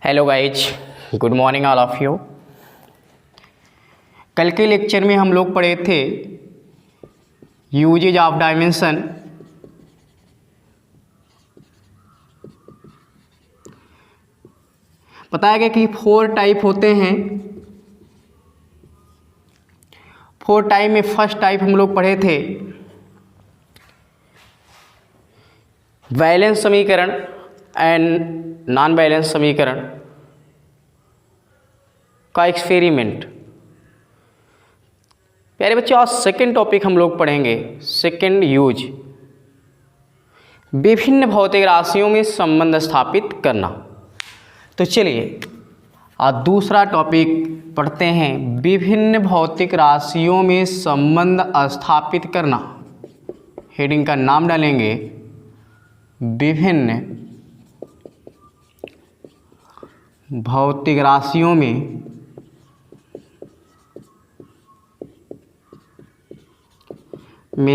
Hello guys, good morning all of you. कल के lecture में हम लोग पढ़े थे यूजेज ऑफ डायमेंशन। बताया गया कि 4 टाइप होते हैं। 4 टाइप में फर्स्ट टाइप हम लोग पढ़े थे बैलेंस समीकरण एंड नॉन बैलेंस समीकरण का एक्सपेरिमेंट। प्यारे बच्चों, आज सेकेंड टॉपिक हम लोग पढ़ेंगे, सेकेंड यूज, विभिन्न भौतिक राशियों में संबंध स्थापित करना। तो चलिए आज दूसरा टॉपिक पढ़ते हैं, विभिन्न भौतिक राशियों में संबंध स्थापित करना। हेडिंग का नाम डालेंगे विभिन्न भौतिक राशियों में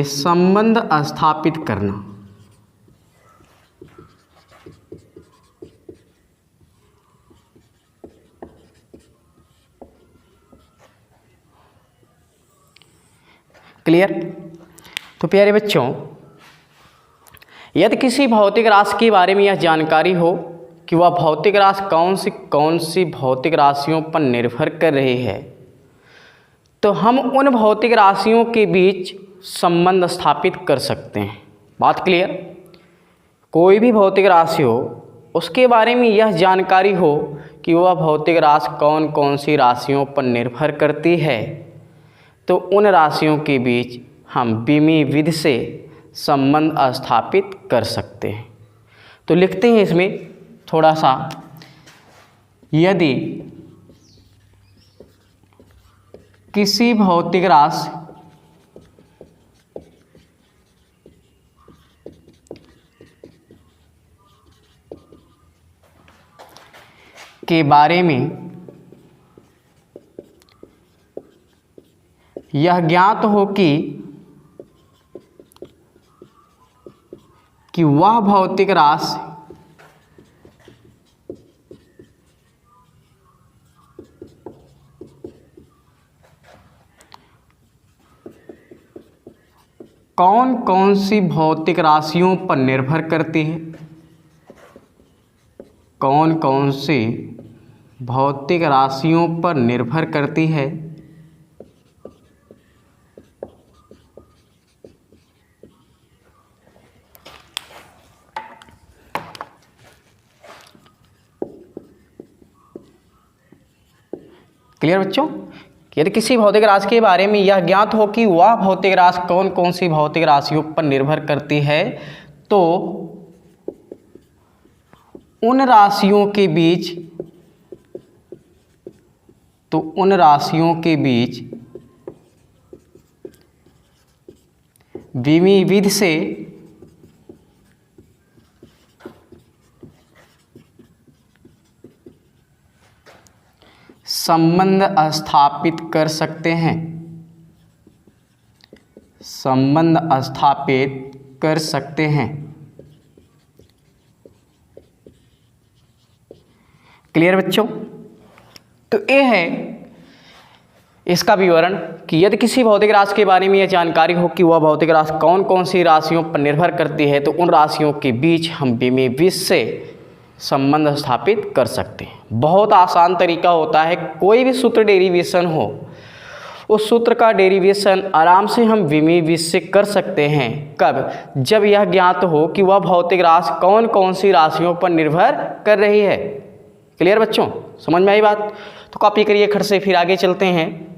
संबंध स्थापित करना। क्लियर? तो प्यारे बच्चों, यदि किसी भौतिक राशि के बारे में यह जानकारी हो कि वह भौतिक राशि कौन सी भौतिक राशियों पर निर्भर कर रही है, तो हम उन भौतिक राशियों के बीच संबंध स्थापित कर सकते हैं। बात क्लियर? कोई भी भौतिक राशि हो, उसके बारे में यह जानकारी हो कि वह भौतिक राशि कौन सी राशियों पर निर्भर करती है, तो उन राशियों के बीच हम विमीय विधि से संबंध स्थापित कर सकते हैं। तो लिखते हैं इसमें थोड़ा सा, यदि किसी भौतिक राशि के बारे में यह ज्ञात हो कि वह भौतिक राशि कौन सी भौतिक राशियों पर निर्भर करती है, कौन सी भौतिक राशियों पर निर्भर करती है, क्लियर बच्चों? यदि किसी भौतिक राशि के बारे में यह ज्ञात हो कि वह भौतिक राशि कौन सी भौतिक राशियों पर निर्भर करती है, तो उन राशियों के बीच विमीय विधि से संबंध स्थापित कर सकते हैं, संबंध स्थापित कर सकते हैं। क्लियर बच्चों? तो ये है इसका विवरण कि यदि किसी भौतिक राशि के बारे में यह जानकारी हो कि वह भौतिक राशि कौन सी राशियों पर निर्भर करती है, तो उन राशियों के बीच हम विमीय विधि से संबंध स्थापित कर सकते हैं। बहुत आसान तरीका होता है, कोई भी सूत्र डेरिवेशन हो, उस सूत्र का डेरिवेशन आराम से हम विमीय विधि से कर सकते हैं। कब? जब यह ज्ञात हो कि वह भौतिक राशि कौन सी राशियों पर निर्भर कर रही है। क्लियर बच्चों? समझ में आई बात? तो कॉपी करिए खट से, फिर आगे चलते हैं।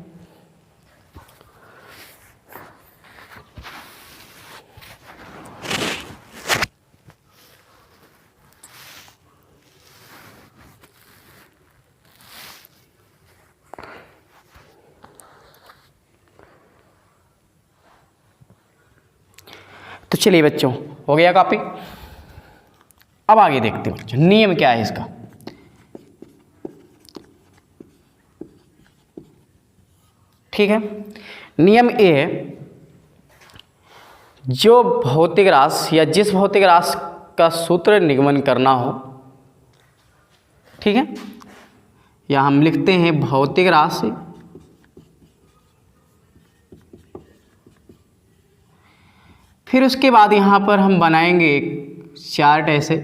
तो चलिए बच्चों, हो गया कॉपी। अब आगे देखते हैं बच्चों, नियम क्या है इसका। ठीक है, नियम ए है, जो भौतिक राशि या जिस भौतिक राशि का सूत्र निगमन करना हो, ठीक है, या हम लिखते हैं भौतिक राशि फिर उसके बाद यहाँ पर हम बनाएंगे एक चार्ट ऐसे,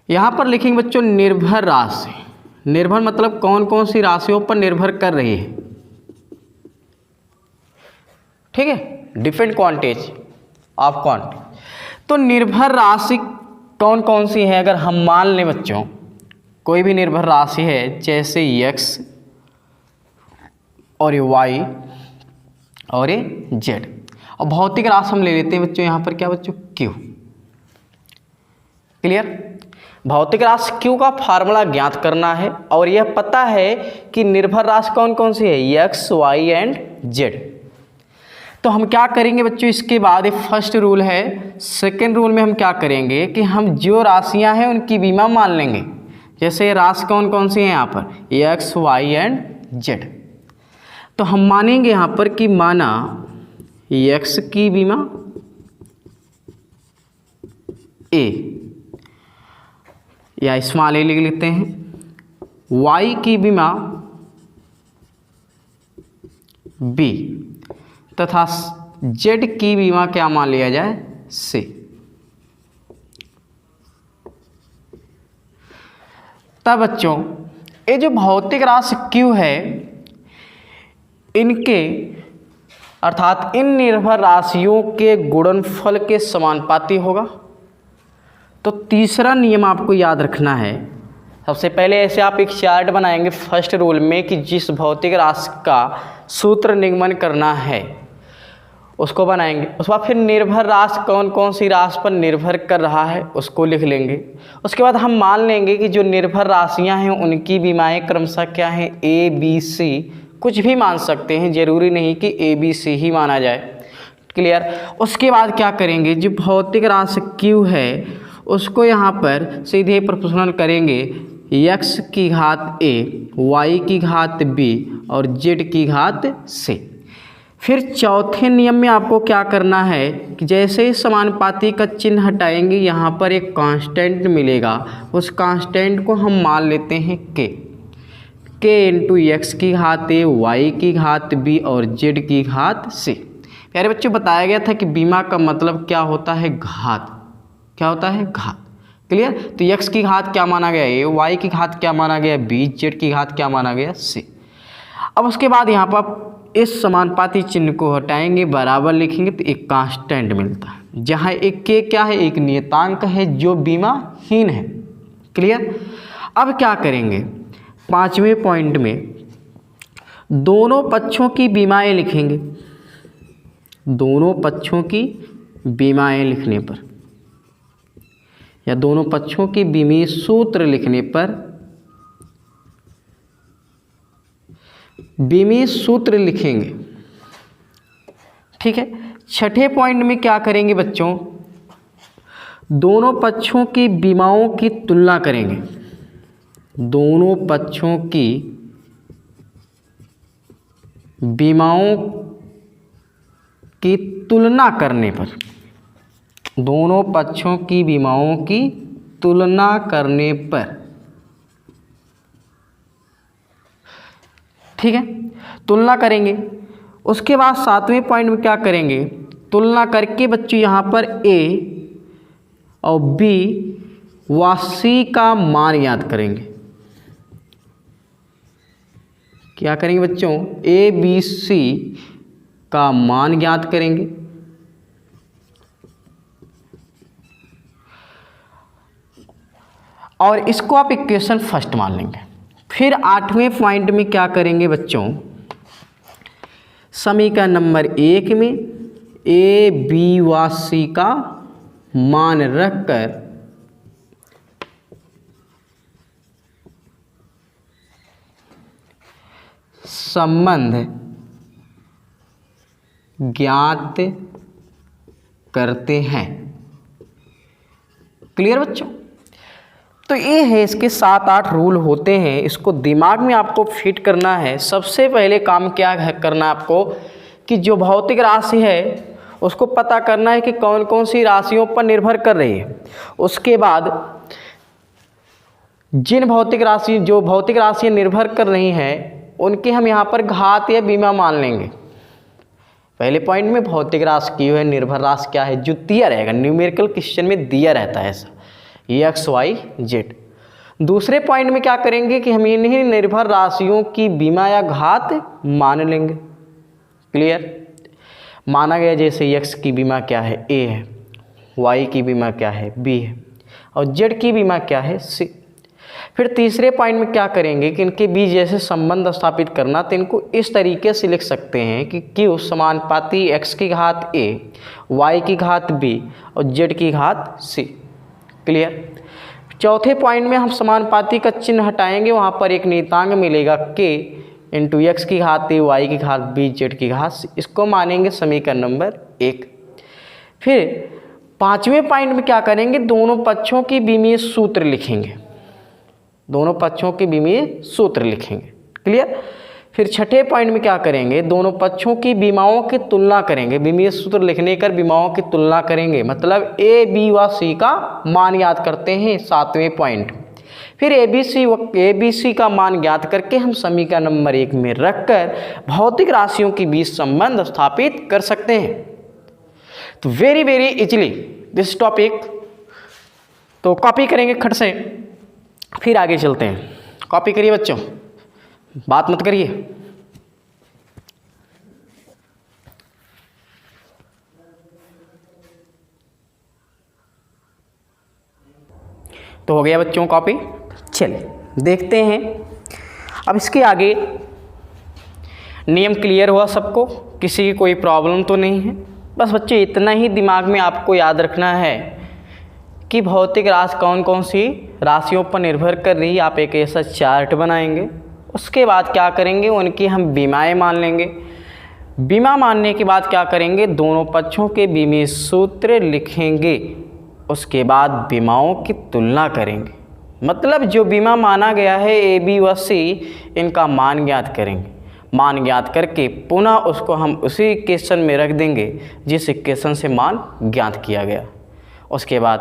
यहाँ पर लिखेंगे बच्चों निर्भर राशि। निर्भर मतलब कौन कौन सी राशियों पर निर्भर कर रही है, ठीक है, डिफरेंट क्वांटिटीज ऑफ क्वांटिटी। तो निर्भर राशि कौन कौन सी है, अगर हम मान लें बच्चों कोई भी निर्भर राशि है जैसे x और ये y और ये z, और भौतिक राशि हम ले लेते हैं बच्चों यहाँ पर क्या बच्चों q। क्लियर, भौतिक राशि q का फार्मूला ज्ञात करना है और यह पता है कि निर्भर राशि कौन कौन सी है x, y एंड z। तो हम क्या करेंगे बच्चों, इसके बाद फर्स्ट रूल है, सेकेंड रूल में हम क्या करेंगे कि हम जो राशियां हैं उनकी बीमा मान लेंगे। जैसे राशि कौन कौन सी हैं यहाँ पर x, y एंड z। तो हम मानेंगे यहाँ पर कि माना x की बीमा a या स्मॉल a लिख लेते हैं, y की बीमा b तथा z की बीमा क्या मान लिया जाए c। तब बच्चों ये जो भौतिक राशि q है इनके अर्थात इन निर्भर राशियों के गुणनफल के समानुपाती होगा। तो तीसरा नियम आपको याद रखना है, सबसे पहले ऐसे आप एक चार्ट बनाएंगे फर्स्ट रूल में कि जिस भौतिक राशि का सूत्र निगमन करना है उसको बनाएंगे। उसके बाद फिर निर्भर राशि कौन कौन सी राशि पर निर्भर कर रहा है उसको लिख लेंगे। उसके बाद हम मान लेंगे कि जो निर्भर राशियां हैं उनकी बीमाएं क्रमशः क्या हैं ए बी सी, कुछ भी मान सकते हैं, जरूरी नहीं कि ए बी सी ही माना जाए। क्लियर। उसके बाद क्या करेंगे, जो भौतिक राशि q है उसको यहाँ पर सीधे प्रोपोर्शनल करेंगे x की घात a, y की घात b और z की घात c। फिर चौथे नियम में आपको क्या करना है कि जैसे ही समानुपाती का चिन्ह हटाएंगे यहाँ पर एक कांस्टेंट मिलेगा, उस कांस्टेंट को हम मान लेते हैं k इंटू x की घात a, y की घात b और z की घात c। प्यारे बच्चों बताया गया था कि बीमा का मतलब क्या होता है घात, क्या होता है घात। क्लियर। तो x की घात क्या माना गया a, y की घात क्या माना गया b, z की घात क्या माना गया c। अब उसके बाद यहाँ पर इस समानुपाती चिन्ह को हटाएंगे, बराबर लिखेंगे तो एक कांस्टेंट मिलता है, जहाँ एक k क्या है एक नियतांक है जो बीमाहीन है। क्लियर। अब क्या करेंगे, पांचवें पॉइंट में दोनों पक्षों की बीमाएं लिखेंगे। दोनों पक्षों की बीमाएं लिखने पर या दोनों पक्षों की बीमी सूत्र लिखने पर, बीमी सूत्र लिखेंगे। ठीक है। छठे पॉइंट में क्या करेंगे बच्चों, दोनों पक्षों की बीमाओं की तुलना करेंगे। दोनों पक्षों की बीमाओं की तुलना करने पर, दोनों पक्षों की बीमाओं की तुलना करने पर, ठीक है, तुलना करेंगे। उसके बाद सातवें पॉइंट में क्या करेंगे, तुलना करके बच्चों यहाँ पर A और B व C का मान याद करेंगे। क्या करेंगे बच्चों, A B C का मान ज्ञात करेंगे। और इसको आप इक्वेशन फर्स्ट मान लेंगे। फिर आठवें पॉइंट में क्या करेंगे बच्चों, समीकरण नंबर 1 में A B व C का मान रखकर संबंध ज्ञात करते हैं। क्लियर बच्चों। तो ये है, इसके 7-8 रूल होते हैं, इसको दिमाग में आपको फिट करना है। सबसे पहले काम क्या करना है आपको कि जो भौतिक राशि है उसको पता करना है कि कौन कौन सी राशियों पर निर्भर कर रही है। उसके बाद जो भौतिक राशियाँ निर्भर कर रही हैं उनके हम यहाँ पर घात या बीमा मान लेंगे। पहले पॉइंट में भौतिक राशि की है, निर्भर राशि क्या है, जो दिया रहेगा न्यूमेरिकल क्वेश्चन में दिया रहता है ऐसा, एक्स वाई जेड। दूसरे पॉइंट में क्या करेंगे कि हम इन्हीं निर्भर राशियों की बीमा या घात मान लेंगे। क्लियर? माना गया जैसे एक्स की बीमा क्या है, ए है, वाई की बीमा क्या है, बी है, और जेड की बीमा क्या है, सी। फिर तीसरे पॉइंट में क्या करेंगे कि इनके बीच जैसे संबंध स्थापित करना, तो इनको इस तरीके से लिख सकते हैं कि क्यू समानुपाती एक्स की घात ए, वाई की घात बी और जेड की घात सी। क्लियर? चौथे पॉइंट में हम समानुपाती का चिन्ह हटाएंगे, वहाँ पर एक नियतांक मिलेगा के इंटू एक्स की घात ए, वाई की घात बी, जेड की घात सी। इसको मानेंगे समीकरण नंबर 1। फिर पाँचवें पॉइंट में क्या करेंगे, दोनों पक्षों की बीमीय सूत्र लिखेंगे, दोनों पक्षों के बीमीय सूत्र लिखेंगे। क्लियर? फिर छठे पॉइंट में क्या करेंगे, दोनों पक्षों की बीमाओं की तुलना करेंगे, बीमीय सूत्र लिखने कर बीमाओं की तुलना करेंगे, मतलब ए बी व सी का मान याद करते हैं सातवें पॉइंट। फिर ए बी सी का मान ज्ञात करके हम समीकरण नंबर 1 में रखकर भौतिक राशियों के बीच संबंध स्थापित कर सकते हैं। तो वेरी इजीली दिस टॉपिक, तो कॉपी करेंगे खट से, फिर आगे चलते हैं। कॉपी करिए बच्चों, बात मत करिए। तो हो गया बच्चों कॉपी। चलिए देखते हैं अब इसके आगे। नियम क्लियर हुआ सबको, किसी की कोई प्रॉब्लम तो नहीं है? बस बच्चे इतना ही दिमाग में आपको याद रखना है कि भौतिक राशि कौन कौन सी राशियों पर निर्भर कर रही है। आप एक ऐसा चार्ट बनाएंगे, उसके बाद क्या करेंगे, उनकी हम बीमाएं मान लेंगे। बीमा मानने के बाद क्या करेंगे, दोनों पक्षों के बीमीय सूत्र लिखेंगे, उसके बाद बीमाओं की तुलना करेंगे। मतलब जो बीमा माना गया है ए बी व सी, इनका मान ज्ञात करेंगे। मान ज्ञात करके पुनः उसको हम उसी इक्वेशन में रख देंगे जिस इक्वेशन से मान ज्ञात किया गया। उसके बाद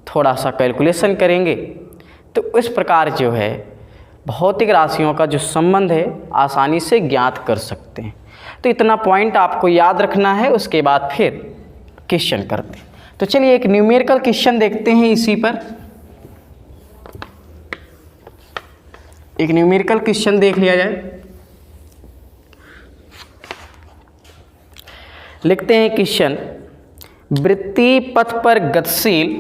थोड़ा सा कैलकुलेशन करेंगे, तो इस प्रकार जो है भौतिक राशियों का जो संबंध है आसानी से ज्ञात कर सकते हैं। तो इतना पॉइंट आपको याद रखना है, उसके बाद फिर क्वेश्चन करते हैं। तो चलिए एक न्यूमेरिकल क्वेश्चन देखते हैं इसी पर। एक न्यूमेरिकल क्वेश्चन देख लिया जाए। लिखते हैं क्वेश्चन, वृत्तीय पथ पर गतिशील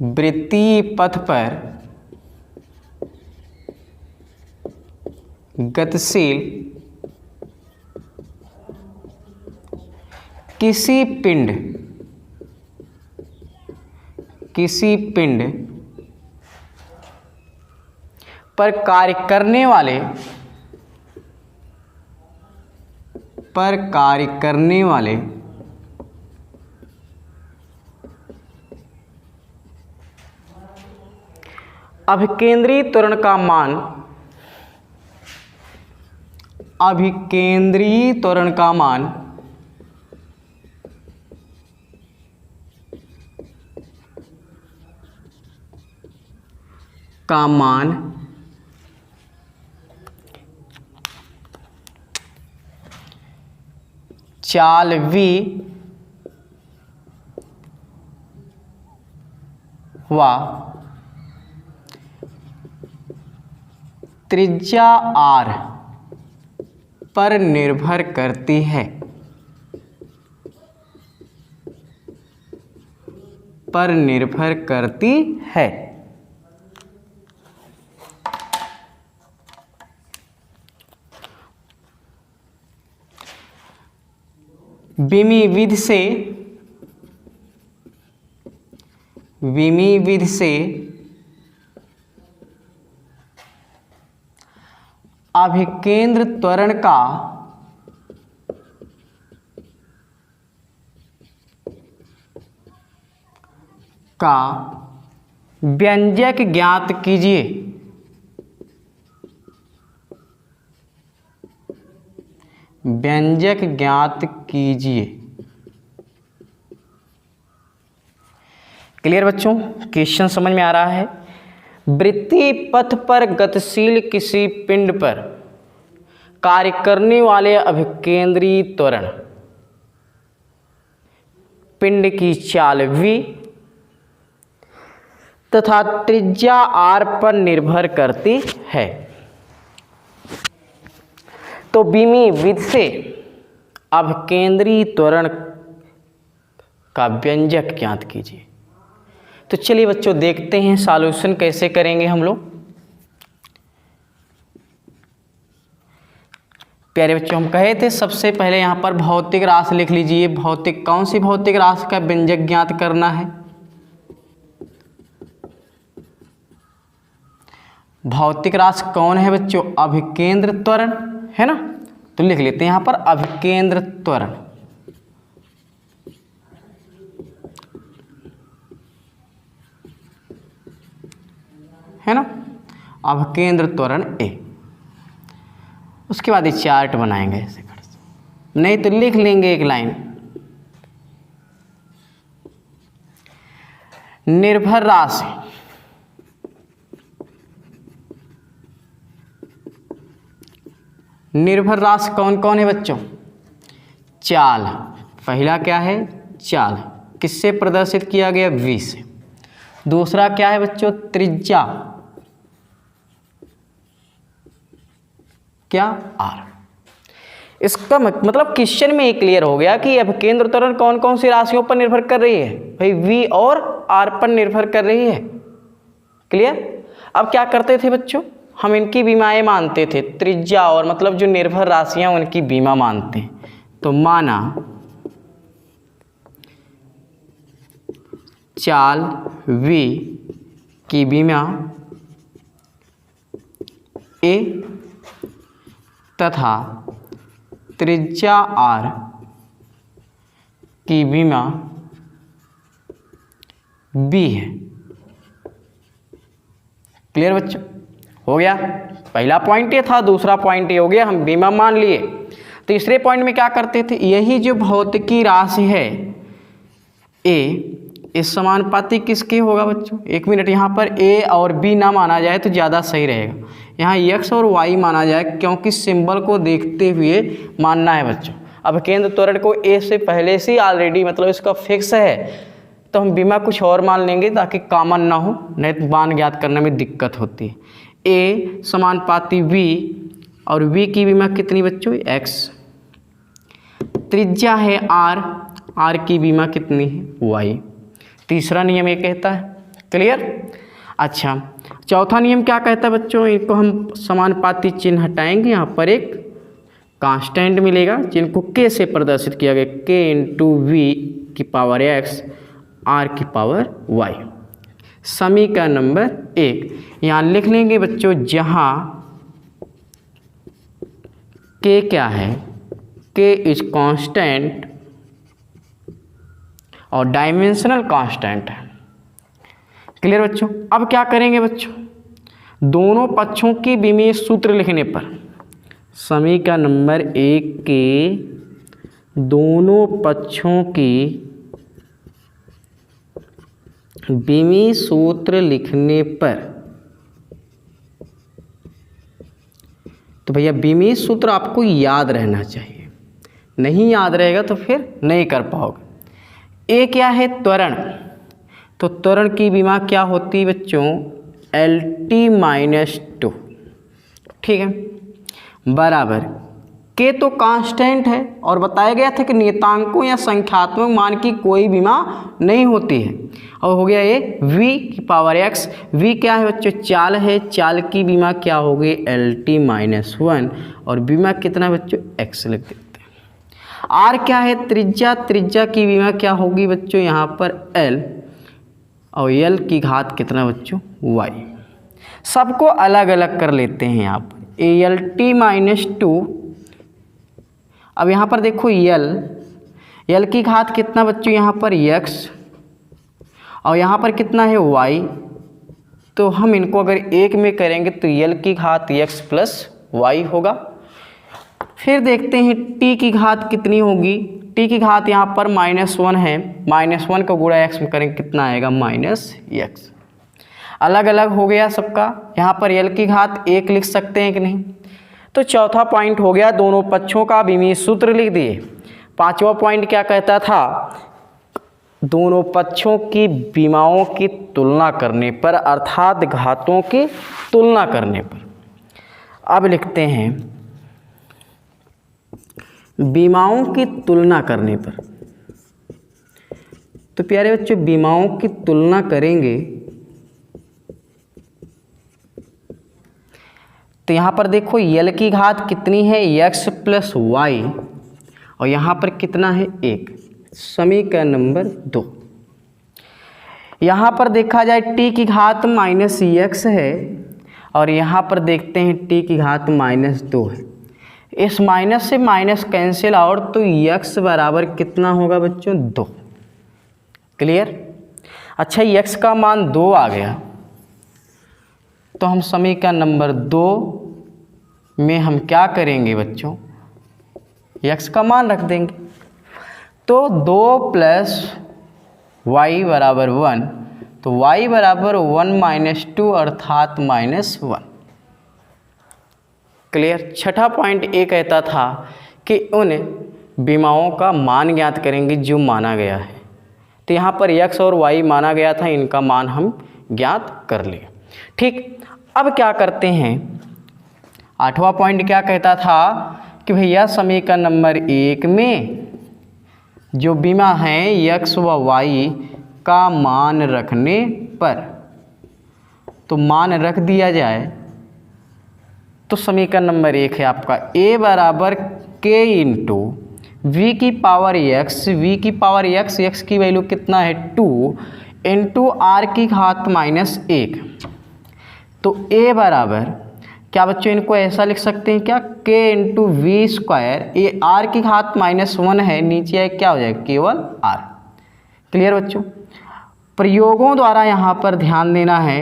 वृत्तीय पथ पर गतिशील किसी पिंड पर कार्य करने वाले अभिकेंद्री त्वरण का मान चालवी व त्रिज्या r पर निर्भर करती है। विमी विधि से अभिकेंद्र त्वरण का व्यंजक ज्ञात कीजिए। व्यंजक ज्ञात कीजिए। क्लियर बच्चों, क्वेश्चन समझ में आ रहा है। वृत्तीय पथ पर गतिशील किसी पिंड पर कार्य करने वाले अभिकेंद्री त्वरण पिंड की चाल v तथा त्रिज्या r पर निर्भर करती है। तो बीमी विधि से अभिकेंद्री त्वरण का व्यंजक ज्ञात कीजिए। तो चलिए बच्चों देखते हैं सॉल्यूशन कैसे करेंगे हम लोग। प्यारे बच्चों, हम कहे थे सबसे पहले यहाँ पर भौतिक राशि लिख लीजिए। भौतिक, कौन सी भौतिक राशि का व्यंजक ज्ञात करना है? भौतिक राशि कौन है बच्चों? अभिकेंद्र त्वरण है ना। तो लिख लेते हैं यहाँ पर अभिकेंद्र त्वरण। है ना, अभिकेंद्र त्वरण ए। उसके बाद ये चार्ट बनाएंगे ऐसे कर, नहीं तो लिख लेंगे एक लाइन। निर्भर राशि निर्भर राशि कौन कौन है बच्चों? चाल, पहला क्या है? चाल, किससे प्रदर्शित किया गया? v से। दूसरा क्या है बच्चों? त्रिज्या, क्या? r। इसका मतलब क्वेश्चन में ये क्लियर हो गया कि अभिकेंद्र त्वरण कौन कौन सी राशियों पर निर्भर कर रही है? भाई v और r पर निर्भर कर रही है। क्लियर। अब क्या करते थे बच्चों, हम इनकी बीमाएं मानते थे, त्रिज्या और मतलब जो निर्भर राशियां उनकी बीमा मानते हैं। तो माना चाल v की बीमा a तथा त्रिज्या r की बीमा b है। क्लियर बच्चों, हो गया। पहला पॉइंट ये था, दूसरा पॉइंट ये हो गया, हम बीमा मान लिए। तीसरे पॉइंट में क्या करते थे, यही जो भौतिकी राशि है a, इस समानुपाती किसके होगा बच्चों? एक मिनट, यहाँ पर a और b ना माना जाए तो ज़्यादा सही रहेगा। यहाँ x और y माना जाए, क्योंकि सिंबल को देखते हुए मानना है बच्चों। अब केंद्र त्वरण को a से पहले से ऑलरेडी मतलब इसका फिक्स है, तो हम बीमा कुछ और मान लेंगे ताकि कॉमन ना हो, नहीं तो मान ज्ञात करने में दिक्कत होती है। a समानुपाती v और v की बीमा कितनी बच्चों? x। त्रिज्या है r, r की बीमा कितनी है? y। तीसरा नियम ये कहता है। क्लियर। अच्छा, चौथा नियम क्या कहता है बच्चों? इनको हम समानुपाती चिन्ह हटाएंगे, यहाँ पर एक कांस्टेंट मिलेगा जिनको k से प्रदर्शित किया गया, k इंटू वी की पावर x r की पावर y। समीकरण नंबर 1 यहाँ लिख लेंगे बच्चों, जहाँ k क्या है? k इज कांस्टेंट और डायमेंशनल कांस्टेंट है। क्लियर बच्चों। अब क्या करेंगे बच्चों, दोनों पक्षों की विमीय सूत्र लिखने पर समीकरण नंबर 1 के दोनों पक्षों की विमीय सूत्र लिखने पर, तो भैया विमीय सूत्र आपको याद रहना चाहिए, नहीं याद रहेगा तो फिर नहीं कर पाओगे। ए क्या है? त्वरण। तो त्वरण की बीमा क्या होती है बच्चों? LT-2। ठीक है, बराबर के तो कांस्टेंट है और बताया गया था कि नियतांकों या संख्यात्मक मान की कोई बीमा नहीं होती है। और हो गया ये v की पावर x। v क्या है बच्चों? चाल है, चाल की बीमा क्या होगी? LT-1 और बीमा कितना बच्चों? x लिख देते हैं। r क्या है? त्रिज्या, त्रिज्या की बीमा क्या होगी बच्चों? यहाँ पर l और l की घात कितना बच्चों? y। सबको अलग अलग कर लेते हैं यहाँ पर। ALT-2, अब यहाँ पर देखो l की घात कितना बच्चों? यहाँ पर x और यहाँ पर कितना है? y। तो हम इनको अगर एक में करेंगे तो l की घात x प्लस y होगा। फिर देखते हैं टी की घात कितनी होगी। टी की घात यहाँ पर -1 है, -1 का गुणा x में करेंगे कितना आएगा -x। अलग अलग हो गया सबका। यहाँ पर l की घात 1 लिख सकते हैं कि नहीं। तो चौथा पॉइंट हो गया, दोनों पक्षों का विमीय सूत्र लिख दिए। पांचवा पॉइंट क्या कहता था, दोनों पक्षों की विमाओं की तुलना करने पर, अर्थात घातों की तुलना करने पर। अब लिखते हैं विमाओं की तुलना करने पर। तो प्यारे बच्चों विमाओं की तुलना करेंगे तो यहाँ पर देखो यल की घात कितनी है x + y और यहाँ पर कितना है 1, समीकरण नंबर 2। यहाँ पर देखा जाए t की घात -x है और यहाँ पर देखते हैं t की घात -2 है। इस माइनस से माइनस कैंसिल आउट, तो x बराबर कितना होगा बच्चों 2। क्लियर। अच्छा x का मान 2 आ गया तो हम समीकरण नंबर 2 में हम क्या करेंगे बच्चों, x का मान रख देंगे। तो 2 + y बराबर 1, तो y बराबर 1 - 2 अर्थात -1। क्लियर। छठा पॉइंट ये कहता था कि उन विमाओं का मान ज्ञात करेंगे जो माना गया है। तो यहाँ पर x और y माना गया था, इनका मान हम ज्ञात कर लिए। ठीक, अब क्या करते हैं, आठवां पॉइंट क्या कहता था कि भैया समीकरण नंबर 1 में जो विमा हैं x व y का मान रखने पर, तो मान रख दिया जाए तो समीकरण नंबर 1 है आपका a बराबर k × v की पावर x, v की पावर x, x की वैल्यू कितना है 2 × r की घात -1। तो a बराबर क्या बच्चों, इनको ऐसा लिख सकते हैं क्या, k × v², ये r की घात -1 है, नीचे है क्या हो जाएगा केवल r। क्लियर बच्चों। प्रयोगों द्वारा यहाँ पर ध्यान देना है,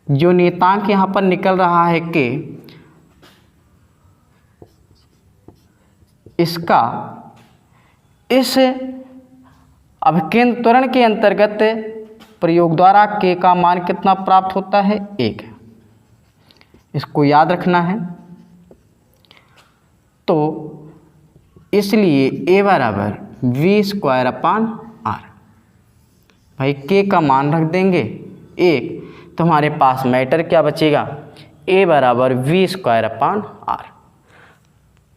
जो नियतांक यहाँ पर निकल रहा है कि इसका इस अभिकेंद्र त्वरण के अंतर्गत प्रयोग द्वारा k का मान कितना प्राप्त होता है 1। इसको याद रखना है। तो इसलिए a बराबर v²/r, भाई k का मान रख देंगे 1, तो हमारे पास मैटर क्या बचेगा, a बराबर v²/r।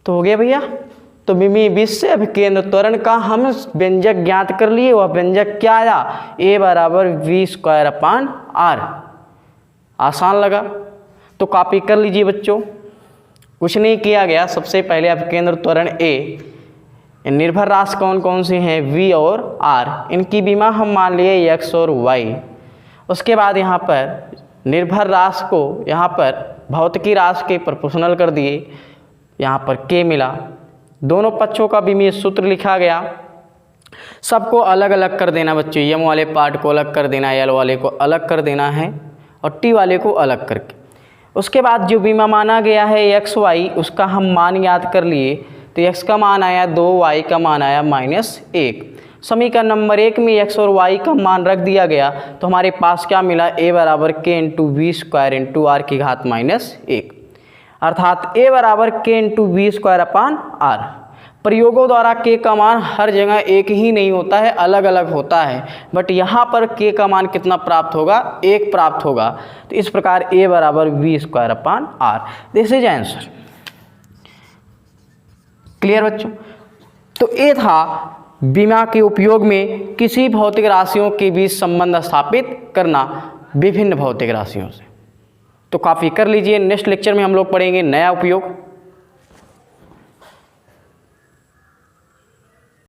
तो हो गया भैया। तो विमीय विश्व अभिकेंद्र त्वरण का हम व्यंजक ज्ञात कर लिए। वह व्यंजक क्या आया, a बराबर v²/r। आसान लगा तो कॉपी कर लीजिए बच्चों, कुछ नहीं किया गया। सबसे पहले अभिकेंद्र त्वरण a, निर्भर राशि कौन कौन सी हैं v और r, इनकी विमा हम मान लिए x और y। उसके बाद यहाँ पर निर्भर राशि को यहाँ पर भौतिकी राशि के प्रोपोर्शनल कर दिए, यहाँ पर k मिला। दोनों पक्षों का विमीय सूत्र लिखा गया। सबको अलग अलग कर देना बच्चों, m वाले पार्ट को अलग कर देना, l वाले को अलग कर देना है और t वाले को अलग करके। उसके बाद जो विमा माना गया है x y, उसका हम मान याद कर लिए। तो x का मान आया 2, y का मान आया -1। समीकरण नंबर 1 में x और y का मान रख दिया गया, तो हमारे पास क्या मिला, a बराबर k × v² × r की घात -1, अर्थात a बराबर k × v²/r। प्रयोगों द्वारा k का मान हर जगह एक ही नहीं होता है, अलग अलग होता है, बट यहाँ पर k का मान कितना प्राप्त होगा, 1 प्राप्त होगा। तो इस प्रकार a बराबर v²/r, this is answer. Clear बच्चों। तो ये था विमा के उपयोग में किसी भौतिक राशियों के बीच संबंध स्थापित करना विभिन्न भौतिक राशियों से। तो कॉपी कर लीजिए। नेक्स्ट लेक्चर में हम लोग पढ़ेंगे नया उपयोग।